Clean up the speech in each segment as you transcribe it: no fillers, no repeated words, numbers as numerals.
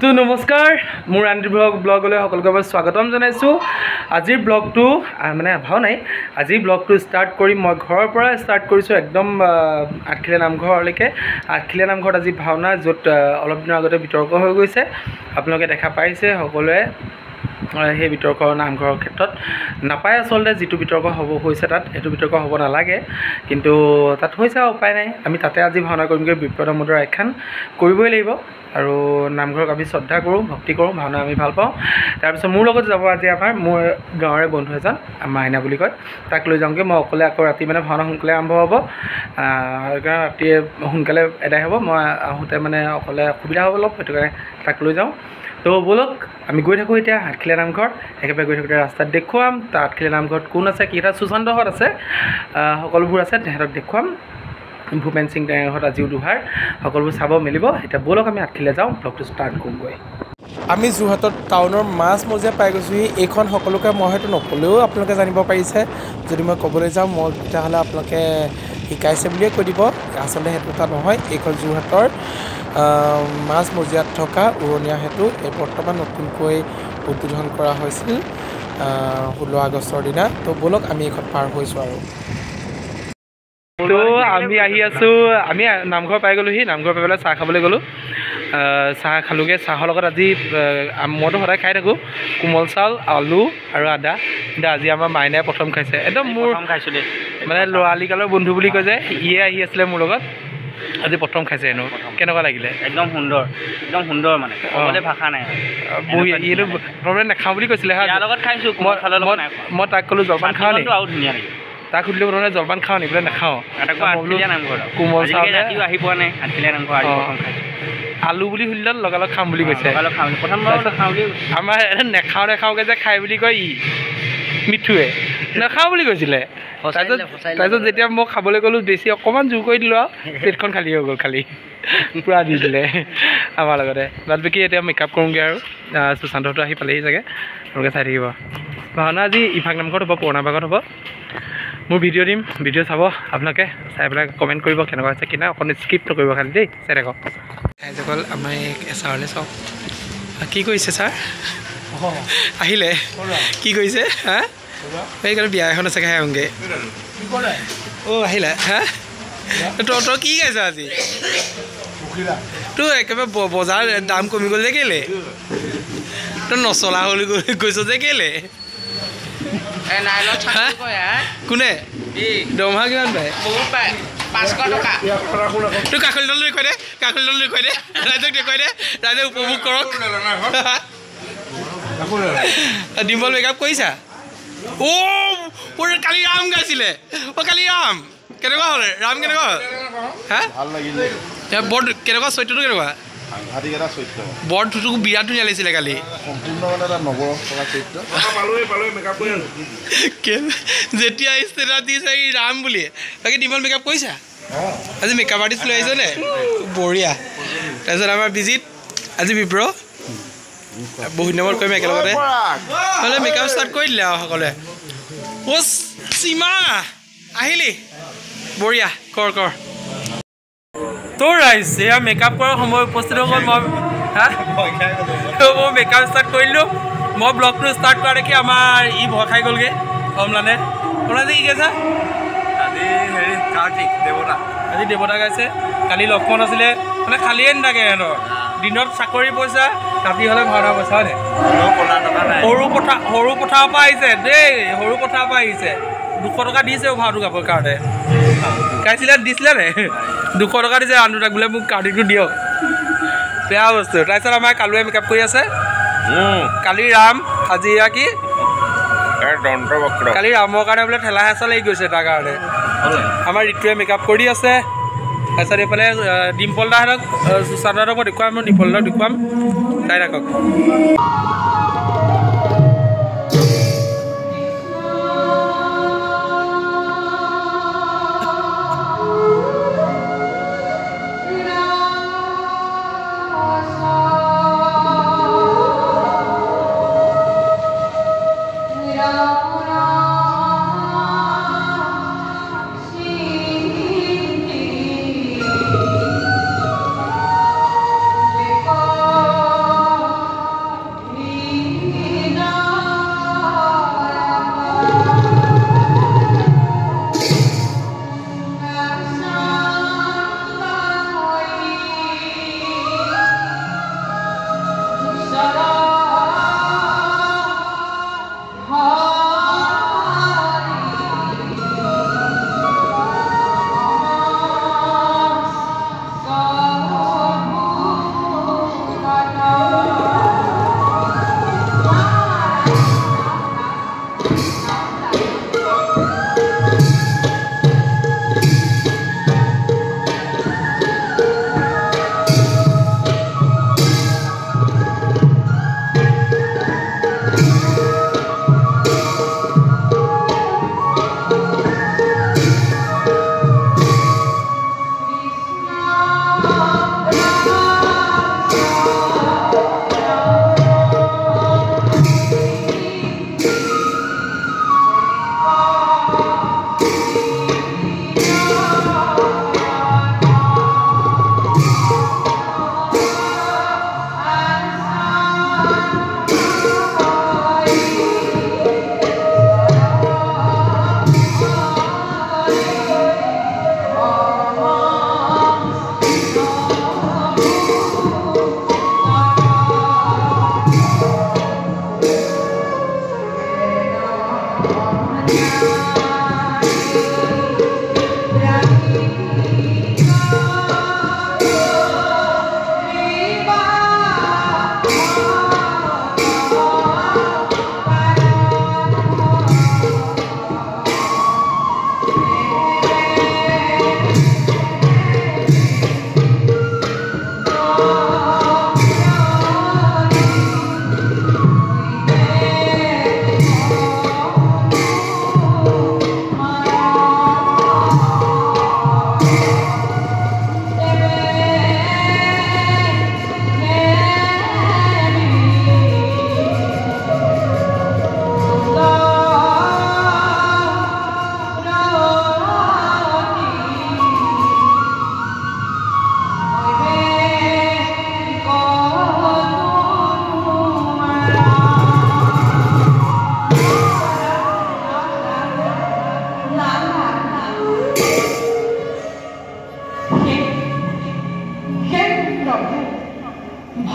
তো নমস্কাৰ মোৰ আনটি ব্লগলৈ সকলোকে মই স্বাগতম জনাইছোঁ। আজিৰ ব্লগটো মানে ভাও নাই, আজিৰ ব্লগটো ষ্টাৰ্ট কৰিম মই ঘৰৰ পৰা ষ্টাৰ্ট কৰিছোঁ একদম আঠখিলীয়া নামঘৰলৈকে। আঠখিলীয়া নামঘৰত আজি ভাওনা, য'ত অলপ দিনৰ আগতে বিতৰ্ক হৈ গৈছে, আপোনালোকে দেখা পাইছে সকলোৱে। সেই বিতৰ্ক নামঘৰৰ ক্ষেত্ৰত নাপায়, আচলতে যিটো বিতৰ্ক হ'ব হৈছে তাত সেইটো বিতৰ্ক হ'ব নালাগে, কিন্তু তাত হৈছে উপায় নাই। আমি তাতে আজি ভাওনা কৰিমগৈ, বিপ্ৰদামোদৰ আখ্যান কৰিবই লাগিব আৰু নামঘৰক আমি শ্ৰদ্ধা কৰোঁ, ভক্তি কৰোঁ, ভাওনা আমি ভাল পাওঁ। তাৰপিছত মোৰ লগত যাব আজি মোৰ গাঁৱৰে বন্ধু এজন, মাইনা বুলি কয়, তাক লৈ যাওঁগৈ। মই অকলে আকৌ ৰাতি মানে ভাওনা সোনকালে আৰম্ভ হ'ব, সেইকাৰণে ৰাতি সোনকালে এদায় হ'ব। মই আহোঁতে মানে অকলে অসুবিধা হ'ব অলপ, সেইটো কাৰণে তাক লৈ যাওঁ। তো ব'লক আমি গৈ থাকোঁ এতিয়া আঠখিলীয়া নামঘৰ। একেবাৰে গৈ থাকোঁতে ৰাস্তাত দেখুৱাম আঠখিলীয়া নামঘৰত কোন আছে, কেইটা সুশান্তহঁত আছে, সকলোবোৰ আছে, তেহেঁতক দেখুৱাম। ভূপেন সিং টেঙাহঁত আজিও দুহাৰ, সকলোবোৰ চাব মেলিব। এতিয়া ব'লক আমি আঠখিলীয়া যাওঁ, ব্লগটো ষ্টাৰ্ট কৰোঁগৈ। আমি যোৰহাটত টাউনৰ মাজমজিয়া পাই গৈছোঁহি। এইখন সকলোকে মই হয়তো নক'লেও আপোনালোকে জানিব পাৰিছে। যদি মই ক'বলৈ যাওঁ মই তেতিয়াহ'লে আপোনালোকে শিকাইছে বুলিয়ে কৈ দিব, আচলতে সেইটো এটা নহয়। এইখন যোৰহাটৰ মাজমজিয়াত থকা উৰণীয়া সেতু, এই বৰ্তমান নতুনকৈ উদ্বোধন কৰা হৈছিল 16 আগষ্টৰ দিনা। তো ব'লক আমি এইখন পাৰ হৈছোঁ আৰু। তো আমি আহি আছোঁ, আমি নামঘৰ পাই গ'লোহি। নামঘৰ পাই পেলাই চাহ খাবলৈ গ'লোঁ, চাহ খালোঁগৈ। চাহৰ লগত আজি মইতো সদায় খাই থাকোঁ কোমল চাউল, আলু আৰু আদা, কিন্তু আজি আমাৰ মাইনাই প্ৰথম খাইছে। একদম মোৰ খাইছোঁ দেই, মানে ল'ৰালিকালৰ বন্ধু বুলি কয় যে, ইয়ে আহি আছিলে মোৰ লগত, আজি প্ৰথম খাইছে হেনো। কেনেকুৱা লাগিলে? একদম সুন্দৰ, একদম সুন্দৰ, মানে ক'বলৈ ভাষা নাই। বহি এইটো প্ৰথমতে নাখাওঁ বুলি কৈছিলে, ইয়াৰ লগত খাইছোঁ। মই তাক ক'লোঁ জলপান খাওঁ নি, আৰু ধুনীয়া লাগে। তাক সুধিলোঁ প্ৰথমতে জলপান খাওঁ নি, বোলে নাখাওঁ। কোমল চাউল আহি পোৱা নাই, আলু বুলি সুধিলত লগালগ খাম বুলি কৈছে। আমাৰ নেখাওঁকৈ যে খাই বুলি কয় ই মিঠুৱে, নাখাওঁ বুলি কৈছিলে। তাৰপিছত যেতিয়া মই খাবলৈ গ'লোঁ, বেছি অকণমান জোৰ কৰি দিলোঁ আৰু প্লেটখন খালী হৈ গ'ল, খালী পূৰা দি দিলে আমাৰ লগতে। বাদ বাকী এতিয়া মেকআপ কৰোঁগৈ আৰু সুশান্তটো আহি পালেহি চাগে, আপোনালোকে চাই থাকিব। ভাওনা আজি ইভাগ নামঘৰত হ'ব, পুৰণা ভাগত হ'ব। মোৰ ভিডিঅ' দিম, ভিডিঅ' চাব আপোনালোকে, চাই পেলাই কমেণ্ট কৰিব কেনেকুৱা হৈছে কিনা, অকণ স্কিপ নকৰিব খালি দেই, চাই থাকক। ৰাইজসকল আমাৰ ছাৰলৈ চাওক, কি কৰিছে ছাৰ? আহিলে কি কৰিছে? হা, সেইকাৰণে বিয়া এখন আছে, খাই আহোঁগৈ। অ' আহিলে, হা তই কি খাইছ আজি? তোৰ একেবাৰে বজাৰ দাম কমি গ'ল যে কেলে? তই নচলা হ'ল কৈছ যে কেলে? কোনে দৰমহা কিমান পায়? তোৰ কাকলিডাল দেখুৱাই দে, কাকলিডাল দেখুৱাই দে, ৰাইজক দেখুৱাই দে, ৰাইজে উপভোগ কৰক। ডিম্পল মেকআপ কৰিছা? অ' কালি ৰাম গাইছিলে, অ' কালি ৰাম কেনেকুৱা হ'ল? ৰাম কেনেকুৱা হ'ল? হা বৰ কেনেকুৱা, চৰিত্ৰটো কেনেকুৱা? বৰটোতো বিৰাট ধুনীয়া লাগিছিলে কালি। যেতিয়া ষ্টেটাছ দিছে ৰাম বুলি। বাকী ডিম্পল মেকআপ কৰিছা? আজি মেকআপ আৰ্টিষ্ট লৈ আহিছে নে? বঢ়িয়া। তাৰপিছত আমাৰ বিজিত, আজি বিপ্ৰ, বহুত দিনৰ মূৰত কৰিম একেলগতে, নহ'লে মেকআপ ষ্টাৰ্ট কৰি দিলে আৰু সকলোৱে। অ' সীমা আহিলি, বঢ়িয়া, কৰ কৰ। তোৰ ৰাইজ এয়া মেকআপ কৰাৰ সময় উপস্থিত হৈ গ'ল। মই মেকআপ ষ্টাৰ্ট কৰিলোঁ। মই ব্লগটো ষ্টাৰ্ট কৰা দেখি আমাৰ ই ভয় খাই গ'লগৈ, অমলানে। অমলানে কি গাইছা? আজি হেৰি কাৰ্তিক দেৱতা, আজি দেৱতা গাইছে। কালি লক্ষ্মণ আছিলে, মানে খালিয়ে নাথাকে সিহঁতৰ, দিনত চাকৰি পইচা, ৰাতি হ'লে ভাওনা পইচা, হয়নে? সৰু পথাৰৰ পৰা আহিছে দেই, সৰু পথাৰৰ পৰা আহিছে। 200 টকা দিছে ভাওটো গাবৰ কাৰণে। গাইছিলে, দিছিলে নে? 200 টকা দিছে আনটো, তাক বোলে মোক কাৰ্তিকটো দিয়ক, বেয়া বস্তু। তাৰপিছত আমাৰ কালুৱে মেকআপ কৰি আছে। কালি ৰাম, আজি এয়া কি কালি ৰামৰ কাৰণে বোলে ঠেলা হেঁচা লাগি গৈছে তাৰ কাৰণে। আমাৰ ঋতুৱে মেকআপ কৰি আছে। তাৰপিছত এইফালে ডিম্পল দাহঁতক, সুশান্তহঁতক মই দেখুৱাম, মই ডিম্পল দাহঁতক দেখুৱাম, চাই থাকক।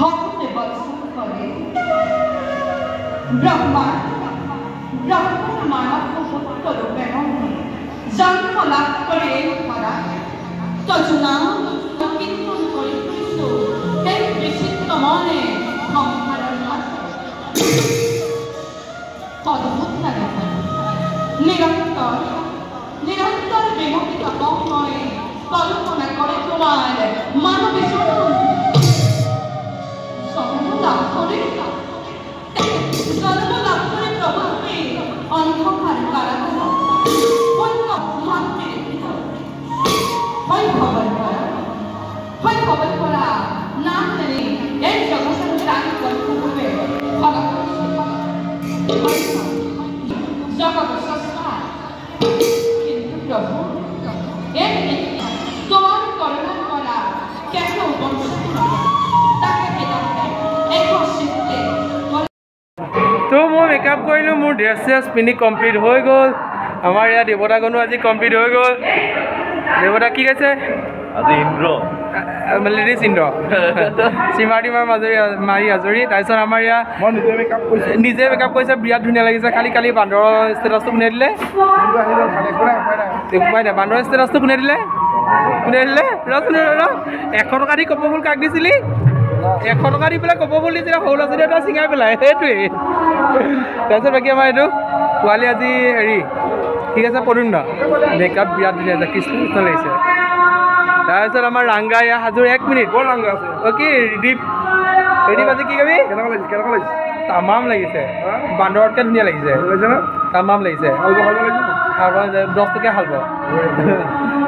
ভক্তে বৎসল করে ব্রহ্মা মানব সত্য প্রেরণ জন্ম লাভ করে করা তজনা কীর্তন করে কৃষ্ণ এই বিচিত্র মনে সংসারের মাঝে অদ্ভুত লাগে নিরন্তর বিমোহিত মনে কল্পনা করে তোমার মানবী জন্ম লাভ করে প্রভাবে অন্ধকার কারাগার খবর করা না জানি এই জগতের প্রাণী গল্পরূপে জগৎ সস্তা কিন্তু প্রভু তোমার করুণা করা কেন তাকে তো মই মেকআপ কৰিলোঁ মোৰ ড্ৰেছ চেছ পিন্ধি কমপ্লিট হৈ গ'ল আমাৰ ইয়াত দেৱতাগণো আজি কমপ্লিট হৈ গ'ল দেৱতা কি কৈছে আজি ইন্দ্ৰ লেডিজ ইন্দ্ৰ শ্ৰীমাৰ্তি মাৰি আজৰি তাৰপিছত আমাৰ ইয়াত মই নিজে মেকআপ কৰিছে বিৰাট ধুনীয়া লাগিছে খালি কালি বান্দৰৰ ষ্টেটাছটো কোনে দিলে উপায় নাই বান্দৰৰ ষ্টেটাছটো কোনে দিলে ৰ 100 টকা দি কপৌফুল কাক দিছিলি 100 টকা দি পেলাই কপৌফুল দিছিলে সৰু ল'ৰা ছোৱালী এটা ছিঙাই পেলাই সেইটোৱেই তাৰপিছত বাকী আমাৰ এইটো পোৱালি আজি হেৰি ঠিক আছে পদুন দা মেকআপ বিৰাট ধুনীয়া আছে কৃষ্ণ লাগিছে তাৰপিছত আমাৰ ৰাংগা ইয়াৰ হাজোৰ 1 মিনিট বৰ ৰাংগা আছে অ'কে ৰিদীপ আজি কি কবি কেনেকুৱা লাগিছে তামাম লাগিছে বান্দৰতকৈ ধুনীয়া লাগিছে তামাম লাগিছে 10 টকীয়া হাল পাওঁ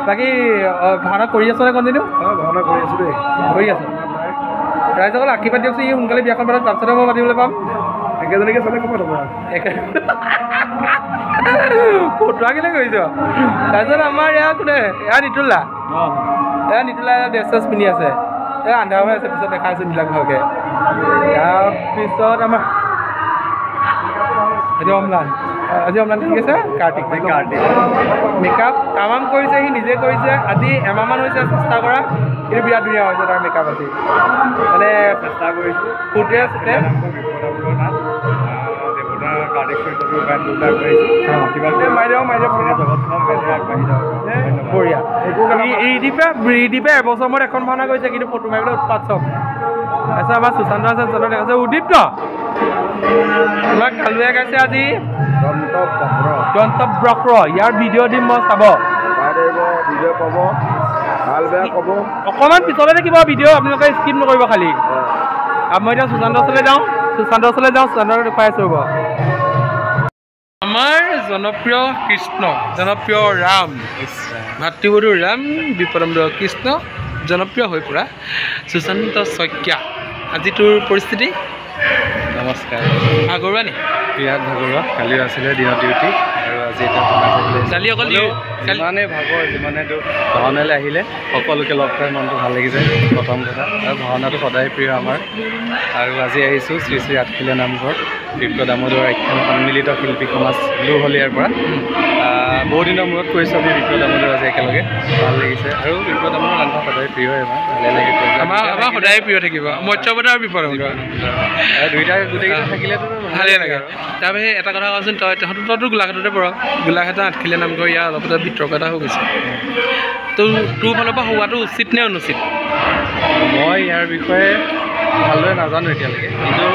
বাকী ভাওনা কৰি আছ নে কণ্টিনিউ ভাওনা কৰি আছোঁ দেই কৰি আছোঁ ৰাইজসকল আশীৰ্বাদ দিয়কচোন ই সোনকালে বিয়াখন পাতে তাৰপিছতে মই মাতিবলৈ পাম একেজনীকে চালে ক'ব হ'ব ফটোৱা কেলৈ কৰিছ তাৰপিছত আমাৰ এয়া কোনে এয়া নিতুলা ড্ৰেছ চেছ পিন্ধি আছে এই আন্ধাৰ হৈ আছে পিছত দেখাইছোঁ এইবিলাক ভালকৈ তাৰপিছত আমাৰ আজি অমলান ঠিক আছে কাৰ্তিক মেকআপ তামাম কৰিছে সি নিজে কৰিছে আজি এমাহমান হৈছে চেষ্টা কৰা কিন্তু বিৰাট ধুনীয়া হৈছে তাৰ মেকআপ আজি মানে চেষ্টা কৰিছোঁ ফুটে আছে ৰিদীপে এবছৰ মূৰত এখন ভাওনা কৰিছে কিন্তু ফটো মাৰিবলৈ উৎপাত চব তাৰপিছত আমাৰ সুশান্ত আছে জন দেখাইছে উদীপ্ত আমাক কালুৱে গাইছে আজি দন্তব্ৰক্ৰ ইয়াৰ ভিডিঅ' দিম মই চাব ভিডিঅ' পাব ভাল বেয়া ক'ব অকণমান পিছতে থাকিব ভিডিঅ' আপোনালোকে স্কিপ নকৰিব খালি মই এতিয়া সুশান্ত ওচৰলৈ যাওঁ সুশান্তক দেখুৱাই আছোঁ ৰ'ব আমাৰ জনপ্ৰিয় কৃষ্ণ জনপ্ৰিয় ৰাম ভাতৃবধূ ৰাম বিপদমদৰ কৃষ্ণ জনপ্ৰিয় হৈ পৰা সুশান্ত শইকীয়া আজি তোৰ পৰিস্থিতি নমস্কাৰ ভাগৰুৱা নি বিৰাট ভাগৰুৱা কালিও আছিলে দিনৰ ডিউটি আৰু আজি কালি অকল যিমানেই ভাগৰ যিমানেতো ভাওনালৈ আহিলে সকলোকে লগ পাই মনটো ভাল লাগিছে প্ৰথম কথা আৰু ভাওনাটো সদায় প্ৰিয় আমাৰ আৰু আজি আহিছোঁ শ্ৰী শ্ৰী আঠখিলীয়া নামঘৰ বিপ্ৰ দামোদৰ আখ্যান সন্মিলিত শিল্পী সমাজ লুহলীয়াৰ পৰা বহু দিনৰ মূৰত কৰিছোঁ আমি বিপ্ৰ দামোদৰ আজি একেলগে ভাল লাগিছে আৰু বিপ্ৰ দামোদৰ ৰান্ধা সদায় প্ৰিয় ভালে লাগে আমাৰ সদায় প্ৰিয় থাকিব মৎস্যৱতাৰ বিপ্ৰ দামোদৰ দুইটা গোটেইকেইটা থাকিলেতো ভালেই লাগে তাৰবাবে এটা কথা কচোন তহঁততো গোলাঘাটতে পঢ় গোলাঘাটৰ আঠখিলীয়া নামঘৰ ইয়াৰ অলপতে বিতৰ্ক এটা হৈ গৈছে তোৰ ফালৰ পৰা হোৱাটো উচিত নে অনুচিত মই ইয়াৰ বিষয়ে ভালদৰে নাজানো এতিয়ালৈকে কিন্তু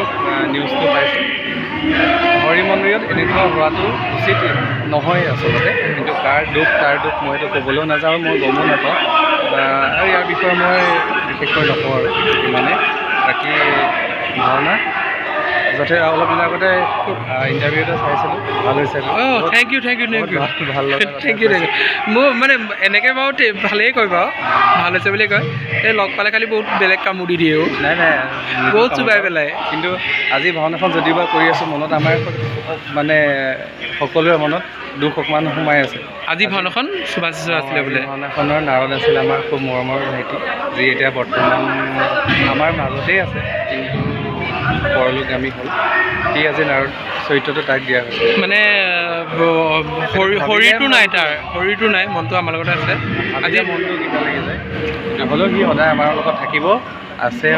নিউজটো পাইছোঁ হৰি মন্দিৰত এনেকুৱা হোৱাটো উচিত নহয় আচলতে কিন্তু কাৰ দুখ মইতো ক'বলৈও নাযাওঁ মই গমো নাপাওঁ আৰু ইয়াৰ বিষয়ে মই বিশেষকৈ নকওঁ আৰু ইমানে বাকী ভাওনা যাতে অলপ দিনৰ আগতে ইণ্টাৰভিউ এটা চাইছিলোঁ ভাল হৈছে থেংক ইউ ভাল থেংক ইউ মোৰ মানে এনেকৈ বাৰু ভালেই কয় বাৰু ভাল হৈছে বুলি কয় এই লগ পালে খালি বহুত বেলেগ কামো দি দিয়ে নাই বহুত চুবাই পেলাই কিন্তু আজি ভাওনাখন যদিও বা কৰি আছোঁ মনত আমাৰ মানে সকলোৰে মনত দুখ অকণমান সোমাই আছে আজি ভাওনাখন শুভাশিষ আছিলে বোলে ভাওনাখনৰ নাৰদ আছিল আমাৰ খুব মৰমৰ ভাইটি যি এতিয়া বৰ্তমান আমাৰ মাজতেই আছে কিন্তু পৰলোকগামী হ'ল সি আজি নাৰদ চৰিত্ৰটো তাক দিয়া হৈছে মানে শৰীৰটো নাই মনটো আমাৰ লগতে আছে আজি মনটো কিবা লাগি যায় হ'লেও সি সদায় আমাৰ লগত থাকিব আছে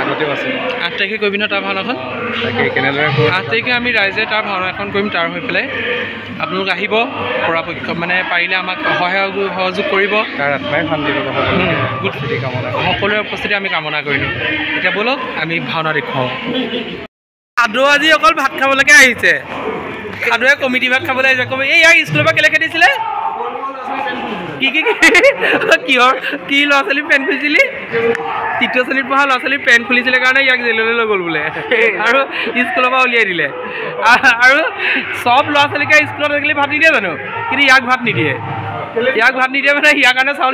আগতেও আছে 8 তাৰিখে কৰিবি ন তাৰ ভাওনাখন তাকে কেনেদৰে 8 তাৰিখে আমি ৰাইজে তাৰ ভাওনা এখন কৰিম তাৰ হৈ পেলাই আপোনালোক আহিব পৰাপক্ষ মানে পাৰিলে আমাক সহযোগ কৰিব তাৰ আত্মাই শান্তি পাব উপস্থিতি কামনা সকলোৰে উপস্থিতি আমি কামনা কৰিলোঁ এতিয়া ব'লক আমি ভাওনা দেখুৱাওঁ সাধু আজি অকল ভাত খাবলৈকে আহিছে সাধুৱে কমিটি ভাত খাবলৈ আহিছে এই ইয়াক স্কুলৰ পৰা কেলেকে দিছিলে কি কিহৰ কি ল'ৰা ছোৱালী পেণ্ট খুলিছিলি তৃতীয় শ্ৰেণীত পঢ়া ল'ৰা ছোৱালী পেণ্ট খুলিছিলে কাৰণে ইয়াক জেললৈ লৈ গ'ল বোলে আৰু স্কুলৰ পৰা উলিয়াই দিলে আৰু চব ল'ৰা ছোৱালীকে স্কুলত থাকিলে ভাত নিদিয়ে জানো কিন্তু ইয়াক ভাত নিদিয়ে মানে ইয়াৰ কাৰণে চাউল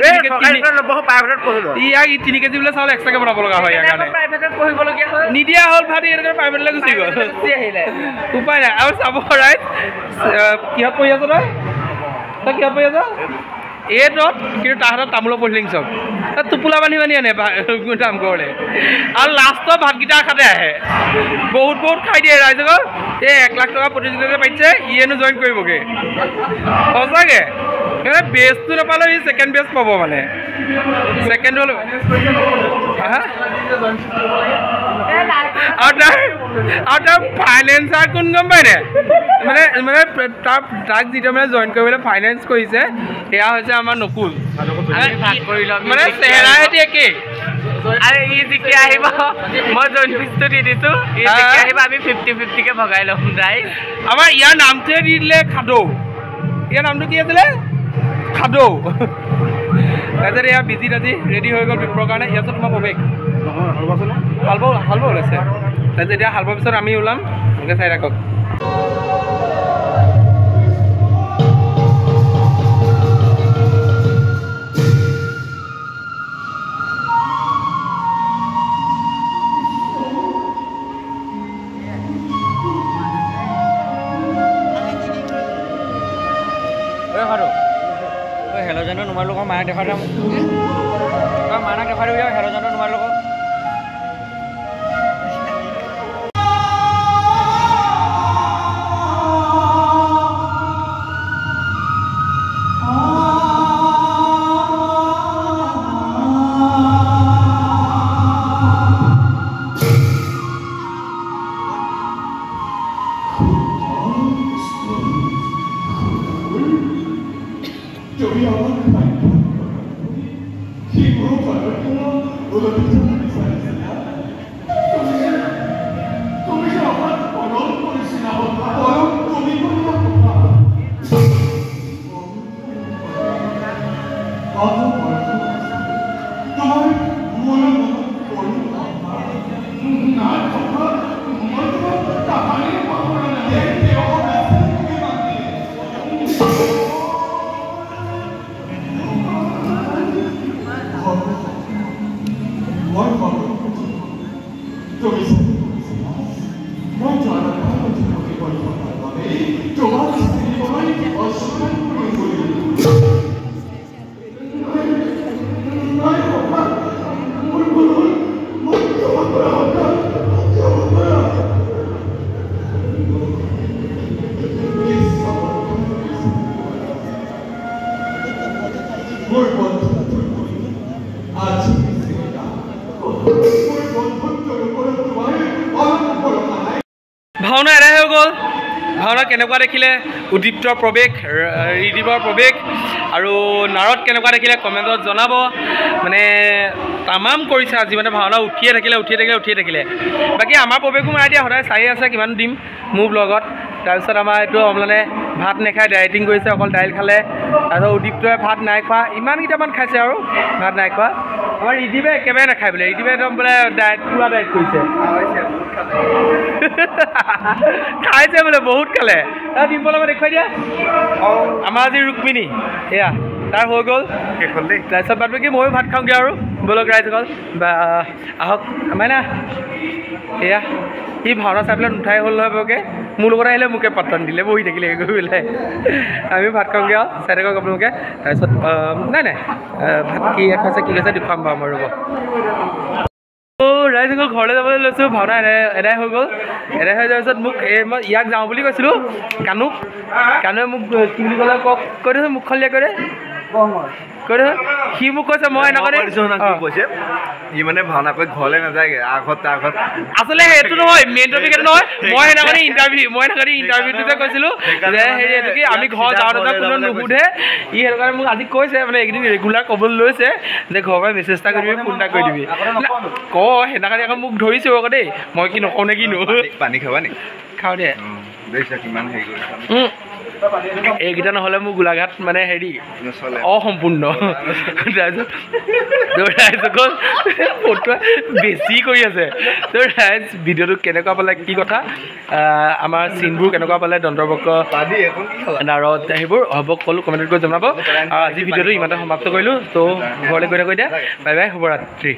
ইয়াক 3 কেজি বোলে চাউল এক্সট্ৰাকে বনাব লগা হয় ইয়াৰ কাৰণে নিদিয়া হ'ল ভাত ইয়াৰ কাৰণে প্ৰাইভেটলৈ গুচি গ'ল উপায় নাই আৰু চাব ৰাইট কিহত পঢ়ি আছ তই কিহত পঢ়ি আছ এইটত কিন্তু তাহাঁতৰ তামোলৰ পলিথিন চব টোপোলা বান্ধি আনে নামঘৰলৈ আৰু লাষ্টত ভাতকেইটা খাতে আহে বহুত খাই দিয়ে ৰাইজক এই 1 লাখ টকা প্ৰতিযোগিতা পাইছে ইয়েনো জইন কৰিবগৈ সঁচাকৈ বেষ্টটো নাপালেও ই ছেকেণ্ড বেষ্ট পাব মানে ছেকেণ্ড হ'ল আৰু তাৰ ফাইনেন্সাৰ কোন গম পায়নে মানে তাক যিটো মানে জইন কৰিবলৈ ফাইনেন্স কৰিছে সেয়া হৈছে আমাৰ নকুল মানে চেহেৰা সৈতে একেই আৰু ই যেতিয়া আহিব মই জইন ফিজটো দি দিছোঁ আহিব আমি 50-50কে ভগাই ল'ম ৰাইজ আমাৰ ইয়াৰ নামটোৱে দি দিলে খাদৌ ইয়াৰ নামটো কি আছিলে খাদৌ তাৰপিছত এয়া বিজিত আজি ৰেডি হৈ গ'ল বিপ্ৰৰ কাৰণে ইয়াত তোমাৰ প্ৰৱেশ হাল বাব ওলাইছে তাৰপিছত এতিয়া হাল বোৱাৰ পিছত আমি ওলাম এনেকৈ চাই ৰাখক হেল'জেনৰ তোমাৰ লগৰ মাক দেখাই দিম তই মাক দেখাই দিবি হেল'জেনৰ তোমাৰ লগত ভাওনা এৰাই হৈ গ'ল ভাওনা কেনেকুৱা দেখিলে উদীপ্তৰ প্ৰৱেশ ৰিদীপৰ প্ৰৱেশ আৰু নাৰদ কেনেকুৱা দেখিলে কমেণ্টত জনাব মানে তামাম কৰিছে আজি মানে ভাওনা উঠিয়ে থাকিলে বাকী আমাৰ প্ৰৱেশো মাৰাই দিয়া সদায় চাই আছে কিমান দিম মোৰ ব্লগত তাৰপিছত আমাৰ এইটো অমলানে ভাত নাখায় ডায়েটিং কৰিছে অকল দাইল খালে তাৰপিছত উদীপ্তই ভাত নাই খোৱা ইমানকেইটামান খাইছে আৰু ভাত নাই খোৱা আমাৰ ৰিদীপে একেবাৰে নাখায় বোলে ৰিদীপে একদম বোলে পুৰা ডায়েট কৰিছে খাইছে বোলে বহুত খালে ডিম্পল লগত দেখুৱাই দিয়া আমাৰ আজি ৰুক্মিণী এয়া তাৰ হৈ গ'ল শেষ হ'ল দেই তাৰপিছত বাদ বাকী ময়ো ভাত খাওঁগৈ আৰু ব'লক ৰাইজসকল বা আহক মানে এয়া সি ভাওনা চাই পেলাই নুঠাই হ'ল নহয় বৰকৈ মোৰ লগত আহিলে মোকে পাত্তা নিদিলে বহি থাকিলে গৈ পেলাই আমি ভাত খাওঁগৈ আৰু চাই থাকক আপোনালোকে তাৰপিছত নাই ভাত কি খাইছে দেখুৱাম বাৰু আমাৰ ৰ'ব ৰাইজসকল ঘৰলৈ যাবলৈ লৈছোঁ ভাওনা এদাই হৈ গ'ল এদাই হৈ যোৱাৰ পিছত মোক মই ইয়াক যাওঁ বুলি কৈছিলোঁ কানুৱে মোক কি বুলি ক'লে কৈ দিছোঁ মুখখন লিয়াই কৰি দে কৈ দে সি মোক কৈছে মই এনেকৈ কৈছে ই মানে ভাওনা কৰি ঘৰলৈ নাযায়গৈ আগত আগত আচলতে সেইটো নহয় মেইন টপিক এইটো নহয় মই সেইদিনাখনি ইণ্টাৰভিউটোতে কৈছিলোঁ যে হেৰি এইটো কি আমি ঘৰ যাওঁতে কোনো নুসুধে ই সেইটো কাৰণে মোক আজি কৈছে মানে এইকেইদিন ৰেগুলাৰ ক'বলৈ লৈছে যে ঘৰৰ পৰা মেছেজ এটা কৰি দিবি ফোন এটা কৰি দিবি ক সেইদিনাখনি আকৌ মোক ধৰিছোঁ আকৌ দেই মই কি নকওঁ নে কিনো পানী খাবা নেকি খাওঁ দে কিমান হেৰি কৰিছা এইকেইটা নহ'লে মোৰ গোলাঘাট মানে হেৰি অসম্পূৰ্ণ তাৰপিছত ফটোৱা বেছি কৰি আছে তো ৰাইজ ভিডিঅ'টো কেনেকুৱা পালে কি কথা আমাৰ চিনবোৰ কেনেকুৱা পালে দন্তবক্ৰ নাৰদ সেইবোৰ হ'ব ক'লো কমেণ্ট কৰি জনাব আৰু আজি ভিডিঅ'টো ইমানতে সমাপ্ত কৰিলোঁ তো ঘৰলৈ গৈ দিয়া বাই বাই শুভৰাত্ৰি